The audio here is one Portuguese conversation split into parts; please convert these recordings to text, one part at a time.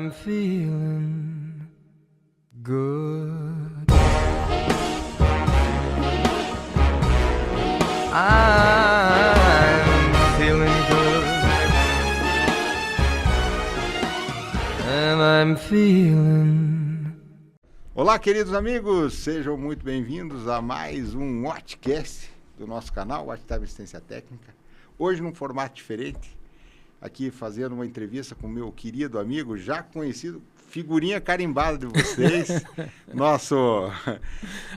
I'm feeling good. I'm feeling good. And I'm feeling. Olá, queridos amigos, sejam muito bem-vindos a mais um Watchcast do nosso canal, Watchtime Assistência Técnica. Hoje num formato diferente, aqui fazendo uma entrevista com o meu querido amigo, já conhecido, figurinha carimbada de vocês, nosso...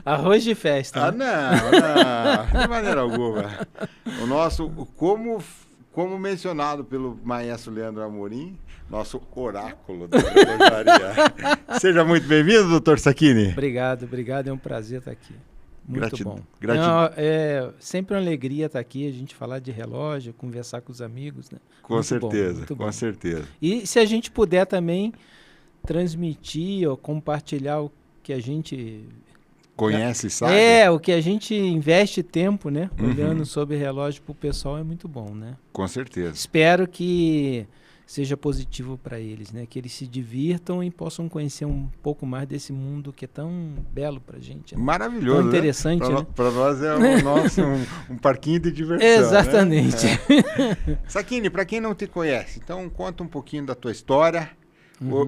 Arroz de festa. Não, de maneira alguma. O nosso, como mencionado pelo maestro Leandro Amorim, nosso oráculo da relojaria. Seja muito bem-vindo, doutor Sacchini. Obrigado, é um prazer estar aqui. Muito bom. Gratidão. É sempre uma alegria estar aqui, a gente falar de relógio, conversar com os amigos, né? Com certeza, com certeza. E se a gente puder também transmitir ou compartilhar o que a gente conhece, sabe? o que a gente investe tempo, né? Olhando sobre relógio para o pessoal é muito bom, né? Com certeza. Espero que seja positivo para eles, né? Que eles se divirtam e possam conhecer um pouco mais desse mundo que é tão belo para a gente. Né? Maravilhoso, tão interessante, né? né? Para nós é um parquinho de diversão. Exatamente. Né? Sacchini, para quem não te conhece, então conta um pouquinho da tua história.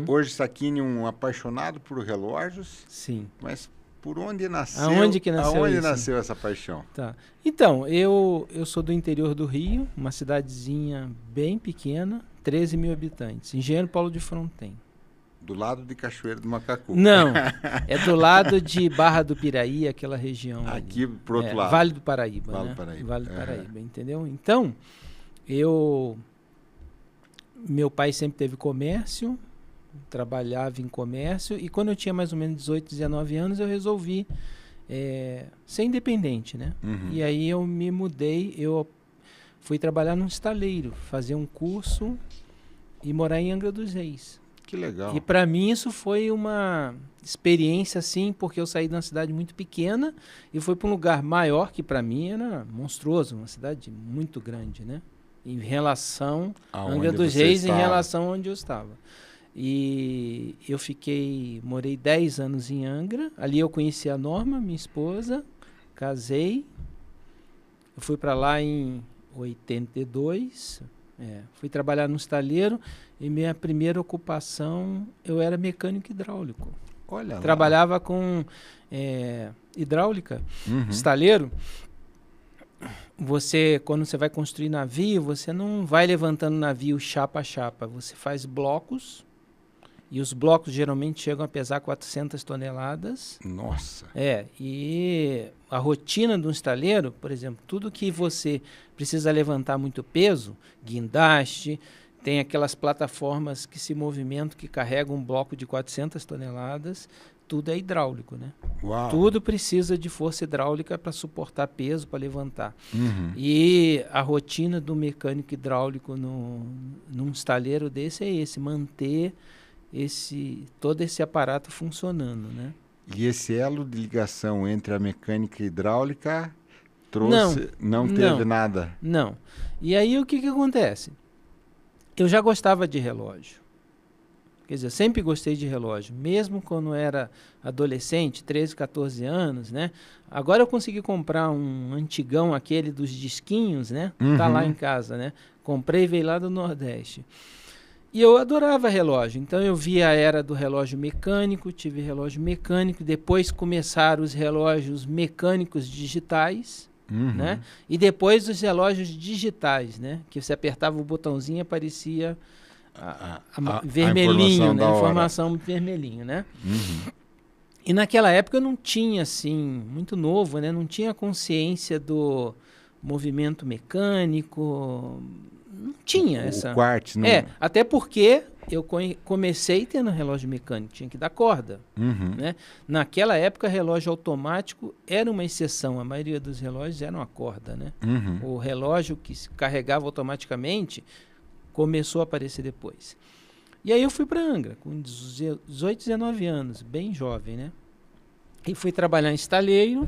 Hoje, Sacchini, um apaixonado por relógios. Sim. Mas por onde nasceu? Aonde que nasceu Aonde isso? nasceu essa paixão? Tá. Então, eu sou do interior do Rio, uma cidadezinha bem pequena, 13 mil habitantes, Engenheiro Paulo de Fronten. Do lado de Cachoeira do Macacu. Não, é do lado de Barra do Piraí, aquela região. Aqui ali. pro outro lado. Vale do Paraíba, Vale né? do Paraíba. Vale do Paraíba, entendeu? Então, meu pai sempre teve comércio, trabalhava em comércio, e quando eu tinha mais ou menos 18, 19 anos, eu resolvi ser independente, né? E aí eu me mudei, eu fui trabalhar num estaleiro, fazer um curso e morar em Angra dos Reis. Que legal. E para mim isso foi uma experiência assim, porque eu saí de uma cidade muito pequena e fui para um lugar maior que para mim era monstruoso, uma cidade muito grande, né? Em relação a Angra dos Reis, em relação a onde eu estava. E eu morei 10 anos em Angra, ali eu conheci a Norma, minha esposa, casei, eu fui para lá em 82, fui trabalhar no estaleiro e minha primeira ocupação, eu era mecânico hidráulico. Olha lá. Trabalhava com hidráulica, estaleiro. Quando você vai construir navio, você não vai levantando navio chapa a chapa, você faz blocos, e os blocos geralmente chegam a pesar 400 toneladas. Nossa! E a rotina de um estaleiro, por exemplo, tudo que você precisa levantar muito peso, guindaste, tem aquelas plataformas que se movimentam, que carregam um bloco de 400 toneladas, tudo é hidráulico, né? Uau. Tudo precisa de força hidráulica para suportar peso, para levantar. E a rotina do mecânico hidráulico num estaleiro desse é manter todo esse aparato funcionando, né? E esse elo de ligação entre a mecânica hidráulica não teve nada? Não. E aí o que acontece? Eu já gostava de relógio. Quer dizer, eu sempre gostei de relógio, mesmo quando era adolescente, 13, 14 anos, né? Agora eu consegui comprar um antigão, aquele dos disquinhos, né? Tá lá em casa, né? Comprei e veio lá do Nordeste. E eu adorava relógio, então eu vi a era do relógio mecânico, tive relógio mecânico, depois começaram os relógios mecânicos digitais, né? E depois os relógios digitais, né? Que você apertava o botãozinho e aparecia vermelhinho, né? A informação vermelhinho, né? E naquela época eu não tinha, assim, muito novo, né? Não tinha consciência do movimento mecânico, não tinha essa... O quartz, não... até porque eu comecei tendo relógio mecânico, tinha que dar corda, né? Naquela época, relógio automático era uma exceção, a maioria dos relógios eram a corda, né? O relógio que se carregava automaticamente começou a aparecer depois. E aí eu fui para Angra, com 18, 19 anos, bem jovem, né? E fui trabalhar em estaleiro,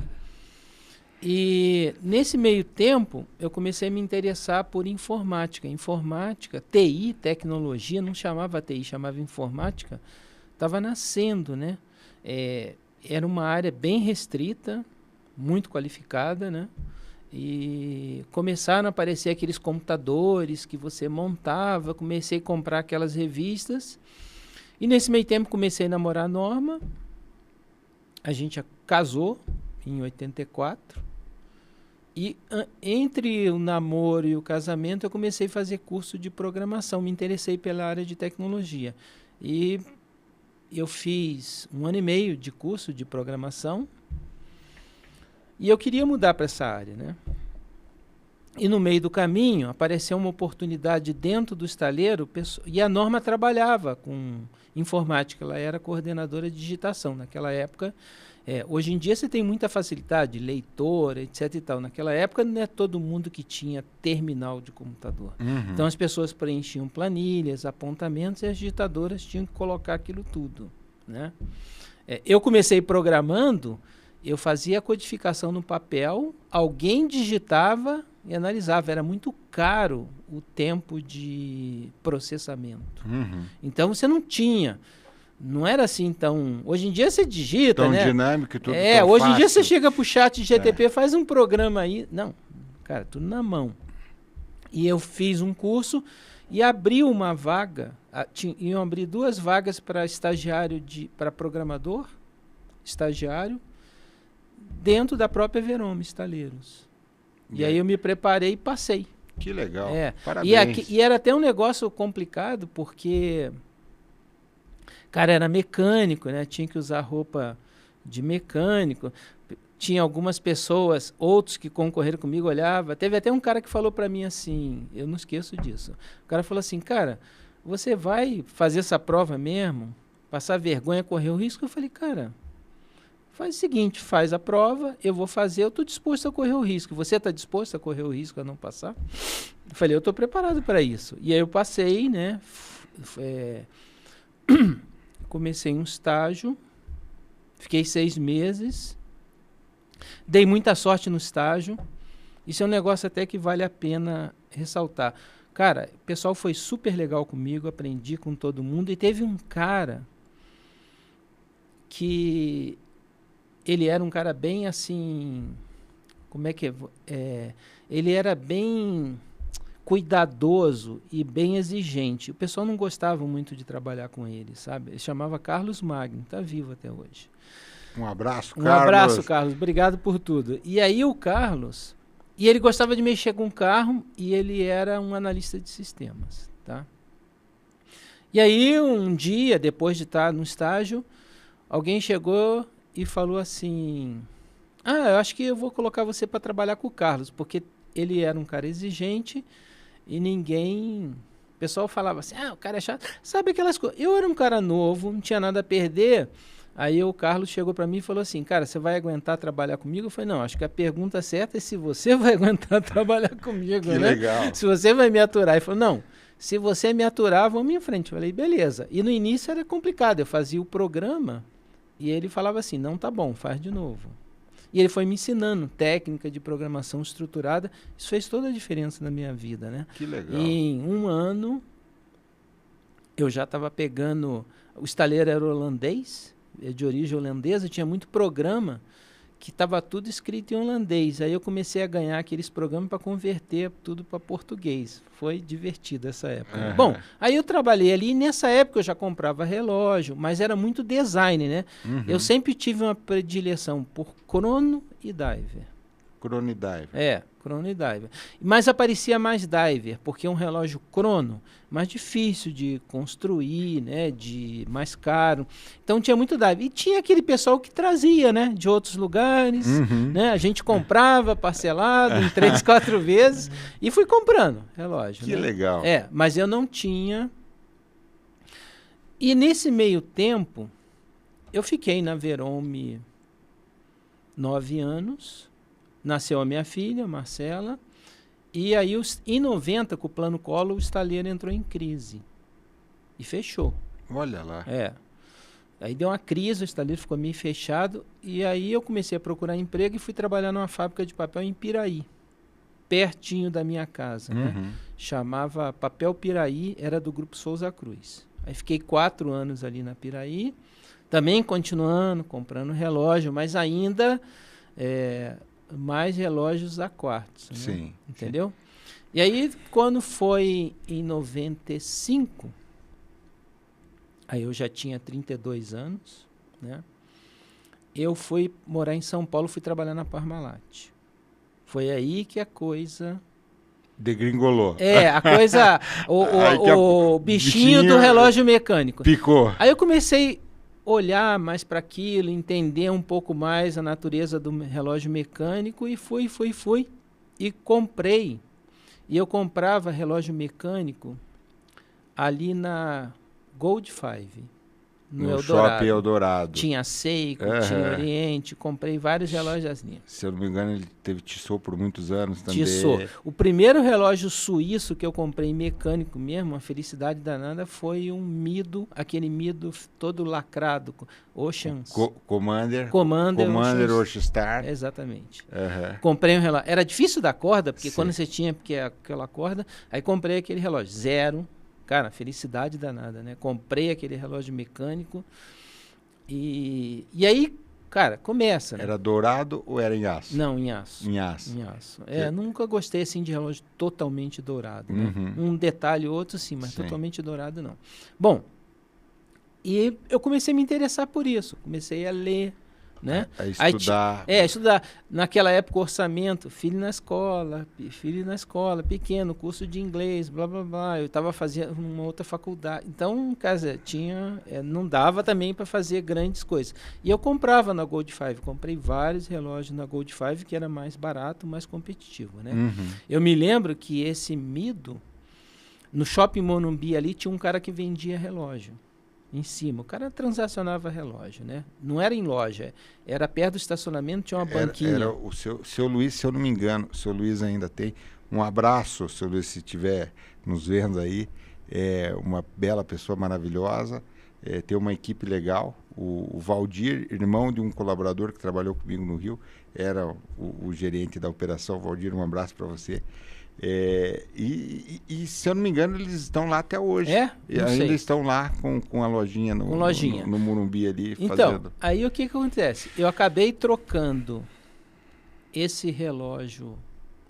E nesse meio tempo, eu comecei a me interessar por informática. Informática, TI, tecnologia, não chamava TI, chamava informática, estava nascendo, né? Era uma área bem restrita, muito qualificada, né? E começaram a aparecer aqueles computadores que você montava, comecei a comprar aquelas revistas. E nesse meio tempo comecei a namorar a Norma, a gente casou em 84. E entre o namoro e o casamento eu comecei a fazer curso de programação, me interessei pela área de tecnologia. E eu fiz 1 ano e meio de curso de programação e eu queria mudar para essa área, né? E no meio do caminho apareceu uma oportunidade dentro do estaleiro e a Norma trabalhava com informática, ela era coordenadora de digitação naquela época. Hoje em dia você tem muita facilidade, leitora, etc e tal. Naquela época não é todo mundo que tinha terminal de computador. Uhum. Então as pessoas preenchiam planilhas, apontamentos e as digitadoras tinham que colocar aquilo tudo, né? Eu comecei programando, eu fazia a codificação no papel, alguém digitava e analisava. Era muito caro o tempo de processamento. Uhum. Então você não tinha... Não era assim tão... Hoje em dia você digita, Tão né? dinâmico e tudo tão Hoje em dia fácil. você chega pro chat GTP, faz um programa aí. Não, cara, tudo na mão. E eu fiz um curso e abri uma vaga. Iam abrir 2 vagas para estagiário, para programador, estagiário, dentro da própria Verome Estaleiros. E aí eu me preparei e passei. Que legal. Parabéns. E era até um negócio complicado, porque... Cara, era mecânico, né? Tinha que usar roupa de mecânico. Tinha algumas pessoas, outros que concorreram comigo, olhava. Teve até um cara que falou para mim assim, eu não esqueço disso. O cara falou assim, cara, você vai fazer essa prova mesmo? Passar vergonha, correr o risco? Eu falei, cara, faz o seguinte, faz a prova, eu vou fazer, eu estou disposto a correr o risco. Você está disposto a correr o risco a não passar? Eu falei, eu estou preparado para isso. E aí eu passei, né? Comecei um estágio, fiquei 6 meses, dei muita sorte no estágio. Isso é um negócio até que vale a pena ressaltar. Cara, o pessoal foi super legal comigo, aprendi com todo mundo. E teve um cara que ele era um cara bem assim, como é que é? Ele era bem cuidadoso e bem exigente. O pessoal não gostava muito de trabalhar com ele, sabe? Ele chamava Carlos Magno, está vivo até hoje. Um abraço, Um Carlos. abraço, Carlos. Obrigado por tudo. E aí o Carlos, e ele gostava de mexer com carro e ele era um analista de sistemas, tá? E aí um dia, depois de estar no estágio, alguém chegou e falou assim, eu acho que eu vou colocar você para trabalhar com o Carlos, porque ele era um cara exigente e ninguém... O pessoal falava assim, o cara é chato. Sabe aquelas coisas? Eu era um cara novo, não tinha nada a perder. Aí o Carlos chegou para mim e falou assim, cara, você vai aguentar trabalhar comigo? Eu falei, não, acho que a pergunta certa é se você vai aguentar trabalhar comigo, Que né? legal. Se você vai me aturar. Ele falou, não, se você me aturar, vamos em frente. Eu falei, beleza. E no início era complicado, eu fazia o programa e ele falava assim, não, tá bom, faz de novo. E ele foi me ensinando técnica de programação estruturada. Isso fez toda a diferença na minha vida, né? Que legal. E em 1 ano, eu já estava pegando... O estaleiro era holandês, de origem holandesa, tinha muito programa que estava tudo escrito em holandês. Aí eu comecei a ganhar aqueles programas para converter tudo para português. Foi divertido essa época. Uhum. Bom, aí eu trabalhei ali e nessa época eu já comprava relógio, mas era muito design, né? Uhum. Eu sempre tive uma predileção por crono e diver. Crono e diver. Crono e diver. Mas aparecia mais diver, porque é um relógio crono mais difícil de construir, né, mais caro. Então tinha muito diver. E tinha aquele pessoal que trazia, né, de outros lugares, né? A gente comprava parcelado em 3, 4 vezes e fui comprando relógio. Que né? legal. Mas eu não tinha. E nesse meio tempo, eu fiquei na Verome 9 anos. Nasceu a minha filha, Marcela, e aí em 90, com o plano Collor, o estaleiro entrou em crise e fechou. Olha lá. Aí deu uma crise, o estaleiro ficou meio fechado, e aí eu comecei a procurar emprego e fui trabalhar numa fábrica de papel em Piraí, pertinho da minha casa, né? Uhum. Chamava Papel Piraí, era do Grupo Souza Cruz. Aí fiquei 4 anos ali na Piraí, também continuando, comprando relógio, mas ainda mais relógios a quartzo, né? Sim. Entendeu? E aí, quando foi em 95, aí eu já tinha 32 anos, né? Eu fui morar em São Paulo, fui trabalhar na Parmalat. Foi aí que a coisa... Degringolou. a coisa... Aí que o bichinho do relógio mecânico. Picou. Aí eu comecei a olhar mais para aquilo, entender um pouco mais a natureza do relógio mecânico e fui. E comprei. E eu comprava relógio mecânico ali na Gold Five, no Eldorado. Shopping Eldorado. Tinha Seiko, tinha Oriente, comprei vários relógios assim. Se eu não me engano, ele teve Tissot por muitos anos também. Tissot. O primeiro relógio suíço que eu comprei mecânico mesmo, uma felicidade danada, foi um Mido, aquele Mido todo lacrado, Oceans. Commander Oceans. Star. Exatamente. Uhum. Comprei um relógio. Era difícil dar corda, porque Sim. quando você tinha aquela corda, aí comprei aquele relógio, zero. Cara, felicidade danada, né? Comprei aquele relógio mecânico e aí, cara, começa. Né? Era dourado ou era em aço? Não, em aço. Em aço. Em aço. Nunca gostei assim de relógio totalmente dourado. Né? Uhum. Um detalhe ou outro sim, mas Sim. totalmente dourado não. Bom, e eu comecei a me interessar por isso. Comecei a ler, né? A estudar. Estudar. Naquela época, orçamento, filho na escola, pequeno, curso de inglês, blá, blá, blá. Eu estava fazendo uma outra faculdade. Então, casa, não dava também para fazer grandes coisas. E eu comprava na Gold Five. Comprei vários relógios na Gold Five, que era mais barato, mais competitivo, né? Uhum. Eu me lembro que esse Mido, no Shopping Morumbi ali, tinha um cara que vendia relógio. Em cima, o cara transacionava relógio, né? Não era em loja, era perto do estacionamento, tinha uma banquinha. Era o seu Luiz, se eu não me engano, o seu Luiz ainda tem. Um abraço, seu Luiz, se estiver nos vendo aí. É uma bela pessoa maravilhosa, tem uma equipe legal. O Valdir, irmão de um colaborador que trabalhou comigo no Rio, era o gerente da operação. Valdir, um abraço para você. E se eu não me engano, eles estão lá até hoje. E Não ainda sei. estão lá com a lojinha no Morumbi ali. Então, fazendo. aí o que acontece? Eu acabei trocando esse relógio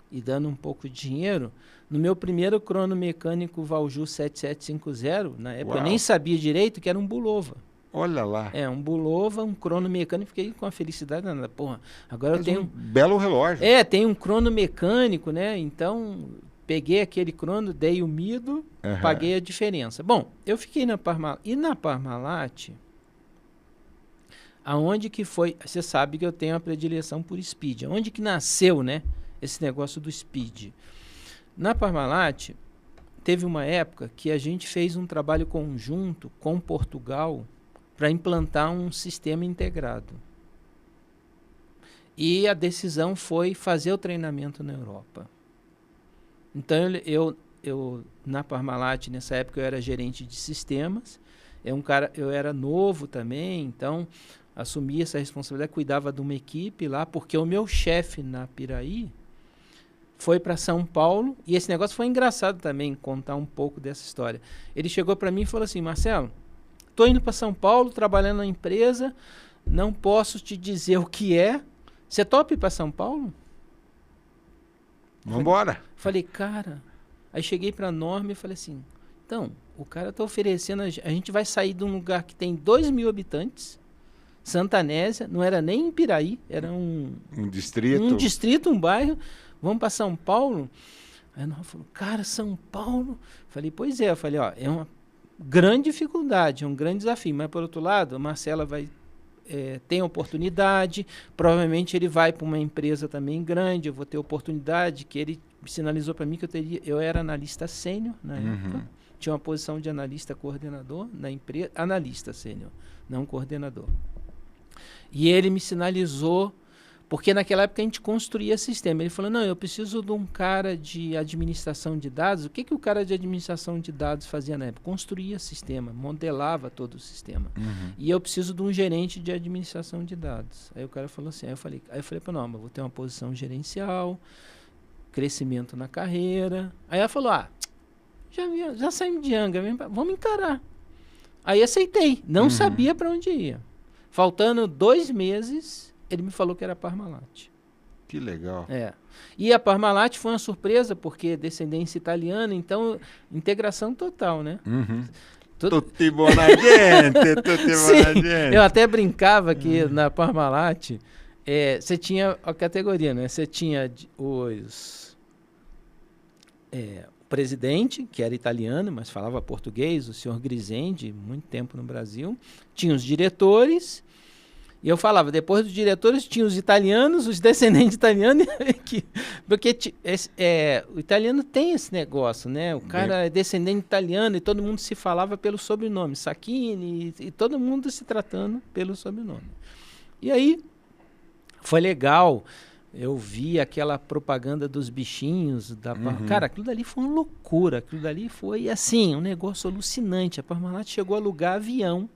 e dando um pouco de dinheiro no meu primeiro crono mecânico Valjoux 7750. Na época eu nem sabia direito que era um Bulova. Olha lá. Um Bulova, um crono mecânico. Fiquei com a felicidade danada. Porra, agora eu tenho... Um belo relógio. Tem um crono mecânico, né? Então, peguei aquele crono, dei o Mido, paguei a diferença. Bom, eu fiquei na Parmalat. E na Parmalat, aonde que foi... Você sabe que eu tenho a predileção por Speed. Aonde que nasceu, né? Esse negócio do Speed. Na Parmalat, teve uma época que a gente fez um trabalho conjunto com Portugal para implantar um sistema integrado. E a decisão foi fazer o treinamento na Europa. Então, eu na Parmalat, nessa época, eu era gerente de sistemas. Eu era novo também, então assumi essa responsabilidade, cuidava de uma equipe lá, porque o meu chefe na Piraí foi para São Paulo, e esse negócio foi engraçado também, contar um pouco dessa história. Ele chegou para mim e falou assim: Marcelo, estou indo para São Paulo, trabalhando na empresa, não posso te dizer o que é. Você topa ir para São Paulo? Vamos embora. Falei, cara... Aí cheguei para a Norma e falei assim, então, o cara está oferecendo... A gente vai sair de um lugar que tem 2.000 habitantes, Santanésia, não era nem em Piraí, era um distrito, um bairro. Vamos para São Paulo? Aí a Norma falou, cara, São Paulo? Falei, pois é. Eu falei, ó, é uma grande dificuldade, é um grande desafio. Mas, por outro lado, a Marcela tem oportunidade, provavelmente ele vai para uma empresa também grande, eu vou ter oportunidade, que ele sinalizou para mim que eu era analista sênior na época, tinha uma posição de analista coordenador na empresa, analista sênior, não coordenador. E ele me sinalizou Porque naquela época a gente construía sistema. Ele falou, não, eu preciso de um cara de administração de dados. O que o cara de administração de dados fazia na época? Construía sistema, modelava todo o sistema. E eu preciso de um gerente de administração de dados. Aí o cara falou assim, aí eu falei para não, mas vou ter uma posição gerencial, crescimento na carreira. Aí ela falou, já saímos de Angra, vamos encarar. Aí aceitei, não sabia para onde ia. Faltando 2 meses, ele me falou que era Parmalat. Que legal. E a Parmalat foi uma surpresa, porque descendência italiana, então integração total, né? Tutti buona gente, tutti buona Sim, gente. eu até brincava que na Parmalat, você tinha a categoria, né? Você tinha o presidente, que era italiano, mas falava português, o senhor Grisendi, muito tempo no Brasil. Tinha os diretores, e eu falava, depois dos diretores tinha os italianos, os descendentes italianos, porque o italiano tem esse negócio, né? O cara é descendente italiano e todo mundo se falava pelo sobrenome, Sacchini, e todo mundo se tratando pelo sobrenome. E aí, foi legal. Eu vi aquela propaganda dos bichinhos. Cara, aquilo dali foi uma loucura. Aquilo dali foi, assim, um negócio alucinante. A Parmalat chegou a alugar avião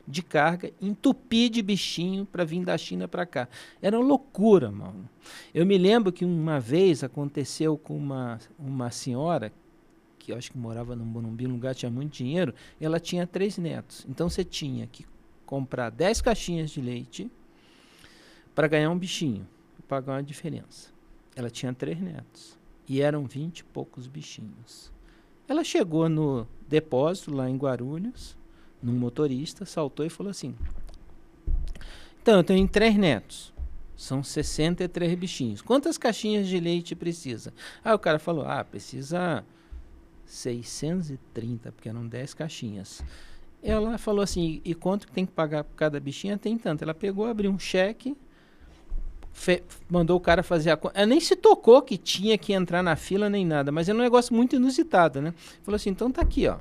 de carga, entupir de bichinho para vir da China para cá. Era uma loucura, mano. Eu me lembro que uma vez aconteceu com uma senhora, que eu acho que morava no Morumbi, um lugar que tinha muito dinheiro, e ela tinha 3 netos. Então você tinha que comprar 10 caixinhas de leite para ganhar um bichinho. Pagar uma diferença. Ela tinha 3 netos e eram 20 e poucos bichinhos. Ela chegou no depósito lá em Guarulhos, num motorista, saltou e falou assim, então eu tenho 3 netos, são 63 bichinhos, quantas caixinhas de leite precisa? Aí o cara falou, precisa 630, porque eram 10 caixinhas. Ela falou assim, e quanto que tem que pagar por cada bichinha? Tem tanto. Ela pegou, abriu um cheque, mandou o cara fazer a conta. Ela nem se tocou que tinha que entrar na fila nem nada, mas é um negócio muito inusitado, né? Falou assim, então tá aqui, ó.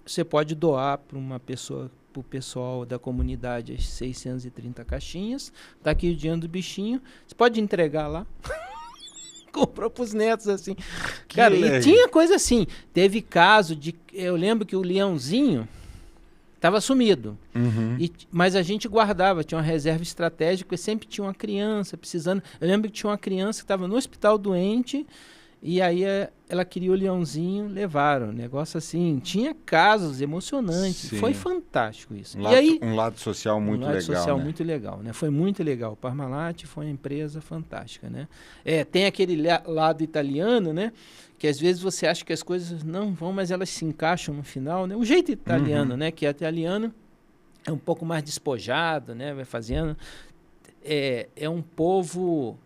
Você pode doar para uma pessoa, pro pessoal da comunidade, as 630 caixinhas. Tá aqui o dinheiro do bichinho. Você pode entregar lá. Comprou pros netos, assim. Cara, e tinha coisa assim. Teve caso de... Eu lembro que o leãozinho estava sumido. Mas a gente guardava, tinha uma reserva estratégica, e sempre tinha uma criança precisando. Eu lembro que tinha uma criança que estava no hospital doente, e aí ela queria o leãozinho, levaram. Negócio assim, tinha casos emocionantes. Sim. Foi fantástico isso. Um lado social muito legal. Um lado social, muito legal, né? Foi muito legal. O Parmalat foi uma empresa fantástica, né? Tem aquele lado italiano, né? Que às vezes você acha que as coisas não vão, mas elas se encaixam no final, né? O jeito italiano, né? Que italiano é um pouco mais despojado, né? Vai fazendo. É um povo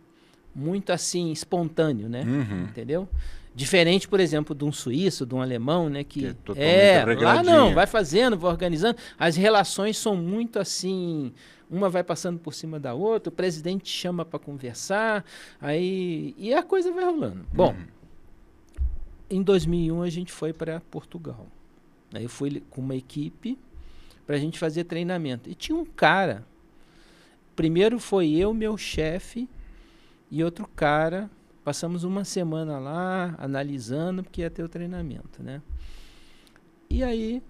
muito assim espontâneo, né? Entendeu? Diferente, por exemplo, de um suíço, de um alemão, né? Que é totalmente lá não, vai fazendo, vai organizando. As relações são muito assim, uma vai passando por cima da outra, o presidente chama para conversar, e a coisa vai rolando. Bom, em 2001 a gente foi para Portugal. Aí eu fui com uma equipe para a gente fazer treinamento. E tinha um cara, primeiro foi eu, meu chefe e outro cara, passamos uma semana lá analisando, porque ia ter o treinamento, né? E aí,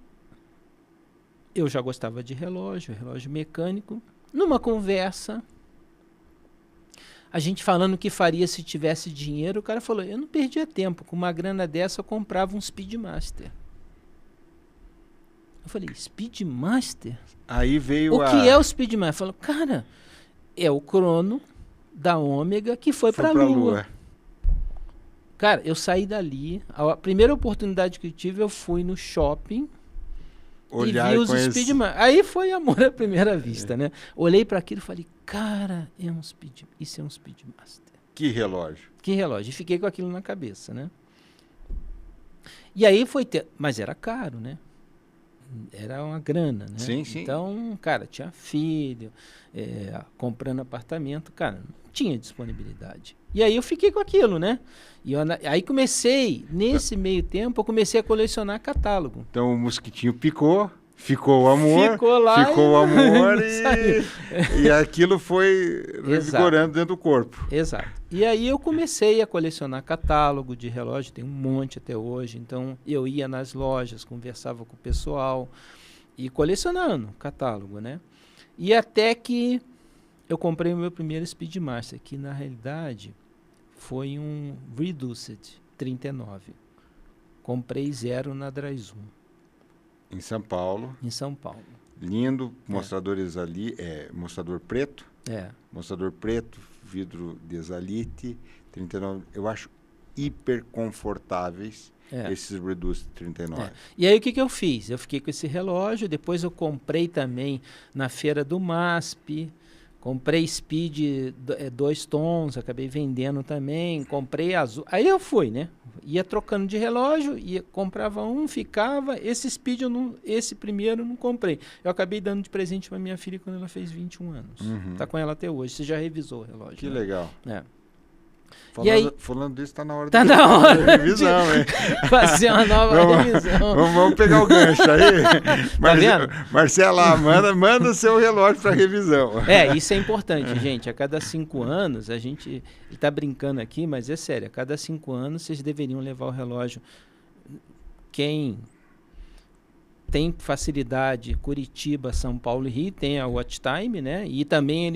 eu já gostava de relógio mecânico. Numa conversa, a gente falando o que faria se tivesse dinheiro, o cara falou, eu não perdia tempo, com uma grana dessa eu comprava um Speedmaster. Eu falei, Speedmaster? Aí veio o que é o Speedmaster? Falou, cara, é o crono da Ômega que foi para a Lua. Cara, eu saí dali, a primeira oportunidade que eu tive, eu fui no shopping, olhar e vi os Speedmaster. Aí foi amor à primeira vista, né? Olhei para aquilo e falei, cara, isso é um Speedmaster. Que relógio. Que relógio. E fiquei com aquilo na cabeça, né? E aí mas era caro, né? Era uma grana, né? Sim, sim. Então, cara, tinha filho, comprando apartamento, cara, não tinha disponibilidade. E aí eu fiquei com aquilo, né? E aí comecei, nesse meio tempo, eu comecei a colecionar catálogo. Então o mosquitinho picou. Ficou o amor. Ficou lá Ficou o amor saiu. e aquilo foi revigorando dentro do corpo. Exato. E aí eu comecei a colecionar catálogo de relógio, tem um monte até hoje. Então eu ia nas lojas, conversava com o pessoal e colecionando catálogo, né? E até que eu comprei o meu primeiro Speedmaster, que na realidade foi um Reduced 39. Comprei 0 na Dryzoom, Em São Paulo, em São Paulo. lindo, mostradores ali, mostrador preto, vidro de Exalite, 39, eu acho hiper confortáveis esses Reduced 39. E aí o que eu fiz? Eu fiquei com esse relógio, depois eu comprei também na feira do MASP, comprei Speed 2 tons, acabei vendendo também, comprei azul. Aí eu fui, né? Ia trocando de relógio, comprava um, ficava. Esse Speed, esse primeiro eu não comprei. Eu acabei dando de presente para minha filha quando ela fez 21 anos. Tá com ela até hoje. Você já revisou o relógio. Que né? legal. Falando disso, tá na hora de revisão, hein? Fazer uma nova revisão. Vamos pegar o gancho aí. Tá vendo? Marcela, manda o seu relógio para revisão. Isso é importante, gente. A cada 5 anos, ele tá brincando aqui, mas é sério. A cada 5 anos, vocês deveriam levar o relógio. Quem tem facilidade, Curitiba, São Paulo e Rio, tem a Watch Time, né? E também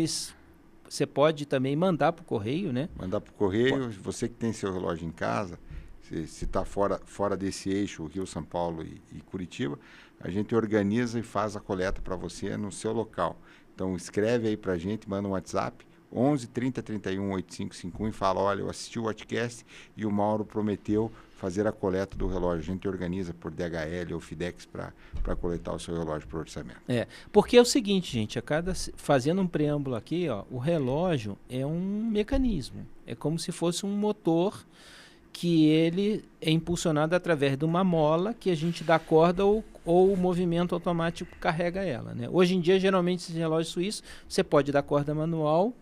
você pode também mandar para o correio, né? Mandar para o correio. Você que tem seu relógio em casa, se está fora desse eixo, Rio, São Paulo e Curitiba, a gente organiza e faz a coleta para você no seu local. Então, escreve aí para a gente, manda um WhatsApp, 11 30 31 8551 e fala, olha, eu assisti o Watchcast e o Mauro prometeu fazer a coleta do relógio. A gente organiza por DHL ou FedEx para coletar o seu relógio por orçamento. Porque é o seguinte, gente, fazendo um preâmbulo aqui, ó, o relógio é um mecanismo. É como se fosse um motor que ele é impulsionado através de uma mola que a gente dá corda ou o movimento automático carrega ela, né? Hoje em dia, geralmente, esses relógios suíços, você pode dar corda manual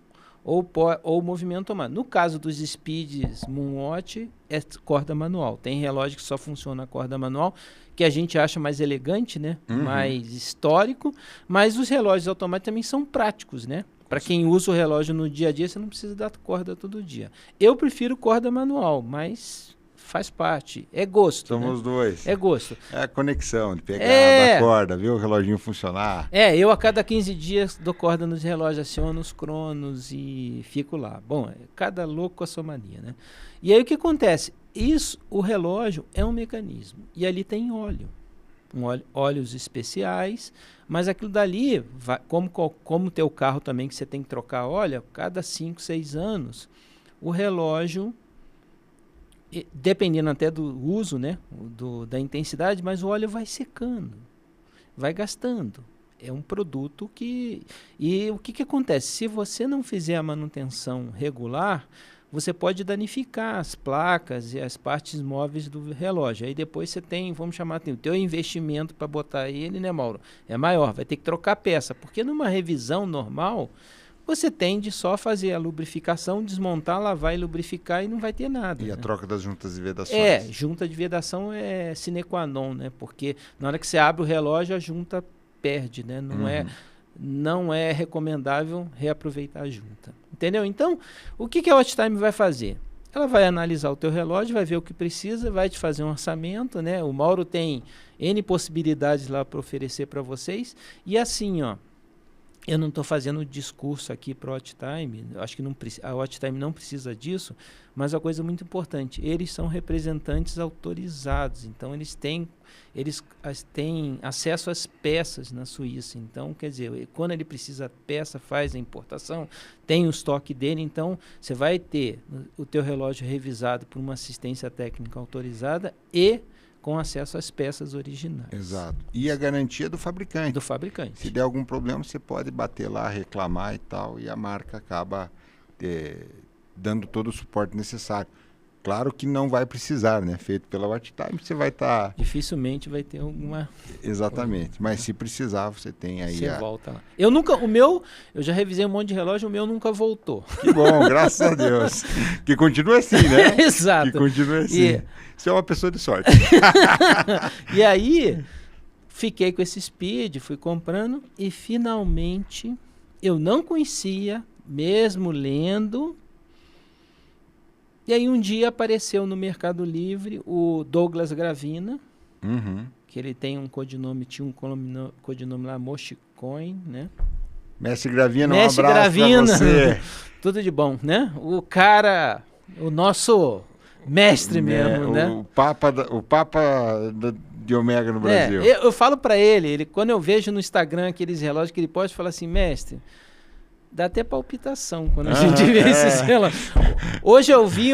ou movimento automático. No caso dos Speeds Moonwatch, é corda manual. Tem relógio que só funciona a corda manual, que a gente acha mais elegante, né? Mais histórico, mas os relógios automáticos também são práticos, né? Para quem usa o relógio no dia a dia, você não precisa dar corda todo dia. Eu prefiro corda manual, mas faz parte. É gosto. Somos os dois. É gosto. É a conexão de pegar da corda, ver o reloginho funcionar. Eu a cada 15 dias dou corda nos relógios, aciono os cronos e fico lá. Bom, cada louco com a sua mania, né? E aí o que acontece? O relógio é um mecanismo. E ali tem óleos especiais, mas aquilo dali, como o teu carro também, que você tem que trocar óleo, cada 5, 6 anos, o relógio, dependendo até do uso, né, da intensidade, mas o óleo vai secando, vai gastando. É um produto que... E o que acontece? Se você não fizer a manutenção regular, você pode danificar as placas e as partes móveis do relógio. Aí depois você tem, vamos chamar assim, o teu investimento para botar ele, né, Mauro? É maior, vai ter que trocar peça. Porque numa revisão normal, você tende só a fazer a lubrificação, desmontar, lavar e lubrificar e não vai ter nada. E a troca das juntas de vedações. Junta de vedação é sine qua non, né? Porque na hora que você abre o relógio, a junta perde, né? Não é recomendável reaproveitar a junta. Entendeu? Então, o que a Watch Time vai fazer? Ela vai analisar o teu relógio, vai ver o que precisa, vai te fazer um orçamento, né? O Mauro tem N possibilidades lá para oferecer para vocês. E assim, ó, eu não estou fazendo discurso aqui para a Watch Time, acho que a Watch Time não precisa disso, mas uma coisa muito importante, eles são representantes autorizados, então eles têm acesso às peças na Suíça. Então, quer dizer, quando ele precisa de peça, faz a importação, tem o estoque dele, então você vai ter o teu relógio revisado por uma assistência técnica autorizada e com acesso às peças originais. Exato. E a garantia do fabricante. Do fabricante. Se der algum problema, você pode bater lá, reclamar e tal, e a marca acaba dando todo o suporte necessário. Claro que não vai precisar, né? Feito pela Watch Time, você vai estar... Dificilmente vai ter alguma... Exatamente. Mas se precisar, você tem aí... Você volta lá. Eu já revisei um monte de relógio, o meu nunca voltou. Que bom, graças a Deus. Que continua assim, né? Exato. Que continua assim. Você é uma pessoa de sorte. E aí, fiquei com esse Speed, fui comprando e finalmente eu não conhecia, mesmo lendo. E aí um dia apareceu no Mercado Livre o Douglas Gravina, Uhum. que ele tem um codinome, tinha um codinome lá, Mochicoin, né? Mestre Gravina, Mestre um abraço Gravina. pra você. Tudo de bom, né? O cara, o nosso mestre mesmo, né? O Papa de Ômega no Brasil. Eu falo pra ele, quando eu vejo no Instagram aqueles relógios que ele posta, eu falo assim, mestre, dá até palpitação quando a gente vê esses relógios. Hoje eu vi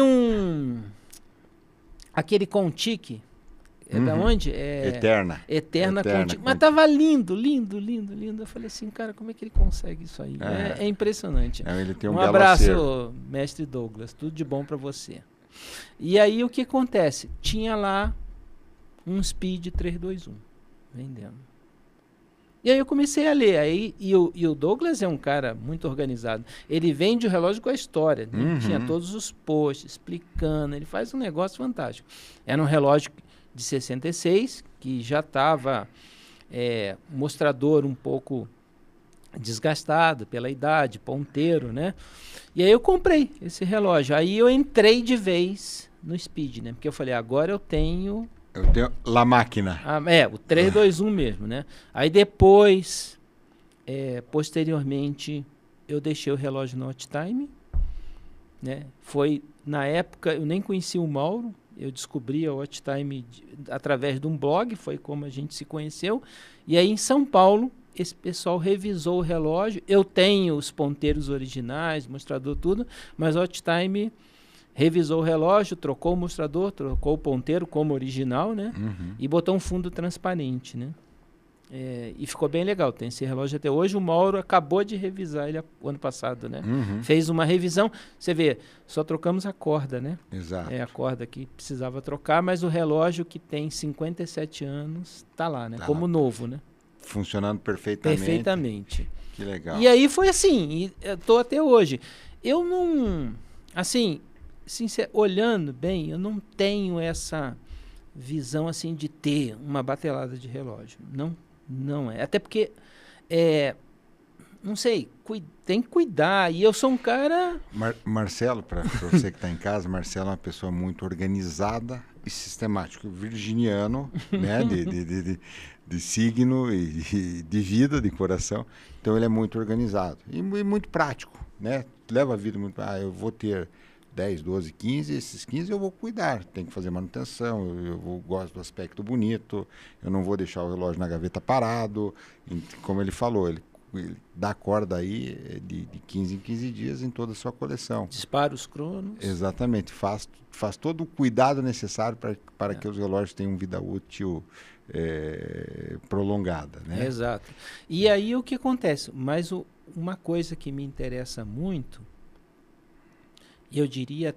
aquele Contique. É da onde? Eterna. Eterna Contique. Mas tava lindo, lindo, lindo, lindo. Eu falei assim, cara, como é que ele consegue isso aí? É impressionante. Ele tem um Um belo abraço, acervo. mestre Douglas. Tudo de bom pra você. E aí o que acontece? Tinha lá um Speed 321 vendendo. E aí eu comecei a ler. E o Douglas é um cara muito organizado. Ele vende o relógio com a história. Né? Uhum. Tinha todos os posts explicando. Ele faz um negócio fantástico. Era um relógio de 66, que já estava mostrador um pouco desgastado pela idade, ponteiro, né? E aí eu comprei esse relógio. Aí eu entrei de vez no Speed, né? Porque eu falei, agora eu tenho La Máquina. o 321 mesmo, né? Aí depois, posteriormente, eu deixei o relógio no Watch Time, né? Foi, na época, eu nem conhecia o Mauro, eu descobri a Watch Time através de um blog, foi como a gente se conheceu. E aí em São Paulo, esse pessoal revisou o relógio. Eu tenho os ponteiros originais, mostrador, tudo, mas a Watch Time revisou o relógio, trocou o mostrador, trocou o ponteiro como original, né? Uhum. E botou um fundo transparente, né? E ficou bem legal, tem esse relógio até hoje. O Mauro acabou de revisar ele o ano passado, né? Uhum. Fez uma revisão, você vê, só trocamos a corda, né? Exato. A corda que precisava trocar, mas o relógio que tem 57 anos tá lá, né? Tá como lá. novo, né? Funcionando perfeitamente. Perfeitamente. Que legal. E aí foi assim, e eu tô até hoje. Eu não, assim, olhando bem, eu não tenho essa visão assim de ter uma batelada de relógio. Não é. Até porque, não sei, tem que cuidar. E eu sou um cara... Marcelo, para você que está em casa, Marcelo é uma pessoa muito organizada e sistemática. Virginiano, né? de signo e de vida, de coração. Então ele é muito organizado e muito prático, né? Leva a vida muito... eu vou ter 10, 12, 15, esses 15 eu vou cuidar, tem que fazer manutenção, eu gosto do aspecto bonito, eu não vou deixar o relógio na gaveta parado, como ele falou, ele dá corda aí de 15 em 15 dias em toda a sua coleção. Dispara os cronos. Exatamente, faz todo o cuidado necessário para que os relógios tenham vida útil prolongada, né? Exato. E aí o que acontece? Mas uma coisa que me interessa muito, e eu diria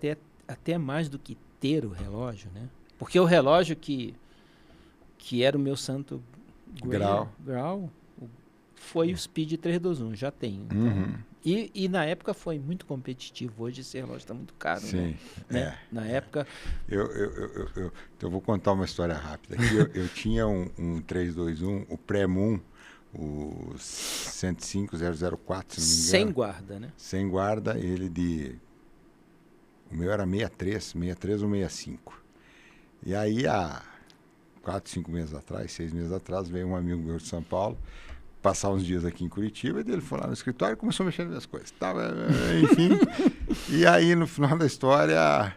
até mais do que ter o relógio, né? Porque o relógio que era o meu santo grau foi o Speed 321, já tenho. Então, Uhum. E na época foi muito competitivo. Hoje esse relógio está muito caro, Sim, né? Na época... Então eu vou contar uma história rápida. Aqui eu tinha um 321, o Pré-Moon, o 105004, se não me engano. Sem guarda, né? Sem guarda, o meu era 63 ou 65. E aí, há 4, 5 meses atrás, 6 meses atrás, veio um amigo meu de São Paulo, passar uns dias aqui em Curitiba, e ele foi lá no escritório e começou a mexer nas minhas coisas. Enfim, e aí, no final da história,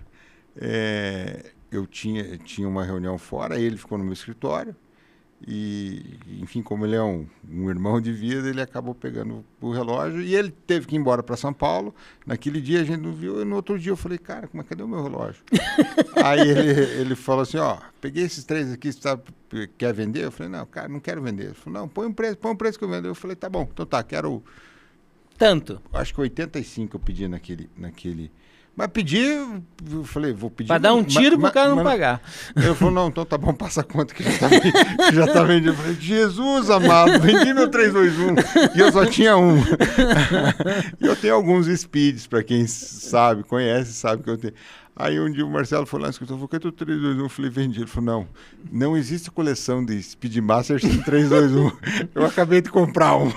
eu tinha uma reunião fora, ele ficou no meu escritório, e, enfim, como ele é um irmão de vida, ele acabou pegando o relógio e ele teve que ir embora para São Paulo. Naquele dia a gente não viu, e no outro dia eu falei, cara, cadê o meu relógio? Aí ele falou assim, peguei esses 3 aqui, você quer vender? Eu falei, não, cara, não quero vender. Ele falou, não, põe um preço que eu vendo. Eu falei, tá bom, então quero... Tanto? Acho que 85 eu pedi naquele... Mas pedi, eu falei, vou pedir... Para dar um tiro pro cara não pagar. Ele falou, não, então tá bom, passa a conta que já tá vendido. Eu falei, Jesus amado, vendi meu 321 e eu só tinha um. E eu tenho alguns Speeds, para quem conhece, sabe que eu tenho. Aí um dia o Marcelo foi lá no escritório, falou, cadê o 321? Eu falei, vendi. Ele falou, não existe coleção de Speedmaster sem 321. Eu acabei de comprar um,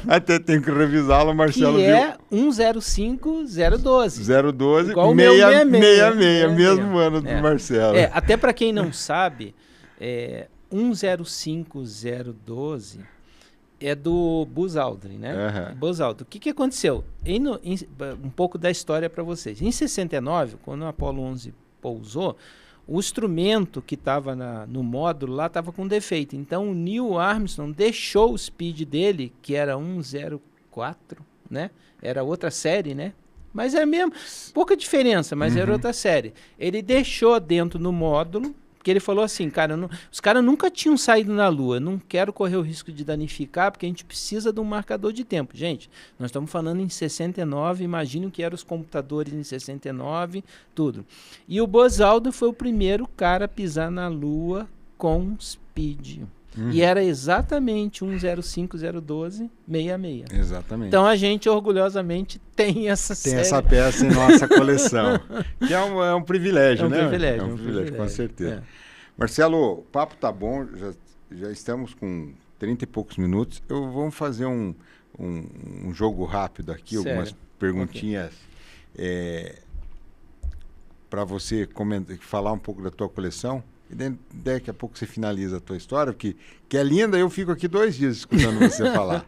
até tenho que revisá-lo, o Marcelo Que viu. é 105012. 012, Igual o meu 66, mesmo ano do Marcelo. Até para quem não sabe, 105012 é do Buzz Aldrin, né? Aham. Buzz Aldrin. O que aconteceu? Um pouco da história para vocês. Em 69, quando o Apollo 11 pousou, o instrumento que estava no módulo lá estava com defeito. Então o Neil Armstrong deixou o speed dele, que era 104, né? Era outra série, né? Mas é mesmo, pouca diferença, mas era outra série. Ele deixou dentro no módulo, porque ele falou assim, cara, os caras nunca tinham saído na Lua, não quero correr o risco de danificar, porque a gente precisa de um marcador de tempo. Gente, nós estamos falando em 69, imagine o que eram os computadores em 69, tudo. E o Buzz Aldrin foi o primeiro cara a pisar na Lua com speed. E era exatamente 10501266. Exatamente. Então a gente orgulhosamente tem essa Tem série. essa peça em nossa coleção. Que é um privilégio, É um né? privilégio, É um um privilégio, com privilégio. certeza. Marcelo, o papo tá bom, já estamos com 30 e poucos minutos. Vamos fazer um jogo rápido aqui, Sério? algumas perguntinhas para você falar um pouco da tua coleção. E daqui a pouco você finaliza a tua história, que é linda, eu fico aqui 2 dias escutando você falar.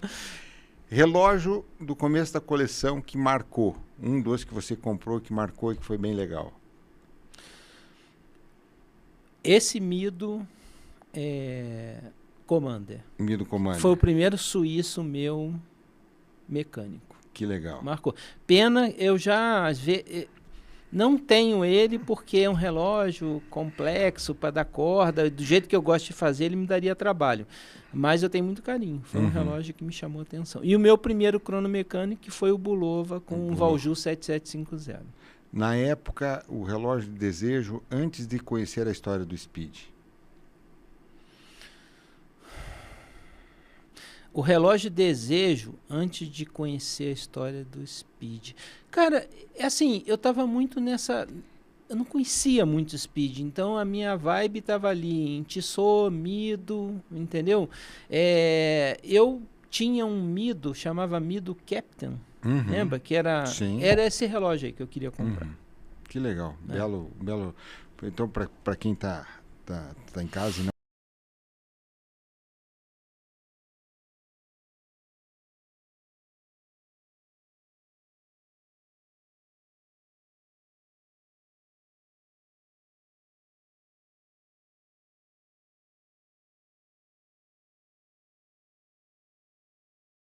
Relógio do começo da coleção que marcou. Um dos que você comprou, que marcou e que foi bem legal. Esse Mido Commander. Mido Commander. Foi o primeiro suíço meu mecânico. Que legal. Marcou. Pena, eu já às vezes não tenho ele porque é um relógio complexo para dar corda. Do jeito que eu gosto de fazer, ele me daria trabalho. Mas eu tenho muito carinho. Foi um relógio que me chamou a atenção. E o meu primeiro cronomecânico foi o Bulova com o Valjoux 7750. Na época, o relógio de desejo, antes de conhecer a história do Speed. O relógio desejo, antes de conhecer a história do Speed. Cara, é assim, eu tava muito nessa... Eu não conhecia muito Speed, então a minha vibe tava ali em Tissot, Mido, entendeu? Eu tinha um Mido, chamava Mido Captain, lembra? Que era esse relógio aí que eu queria comprar. Que legal, belo. Então, para quem tá em casa e não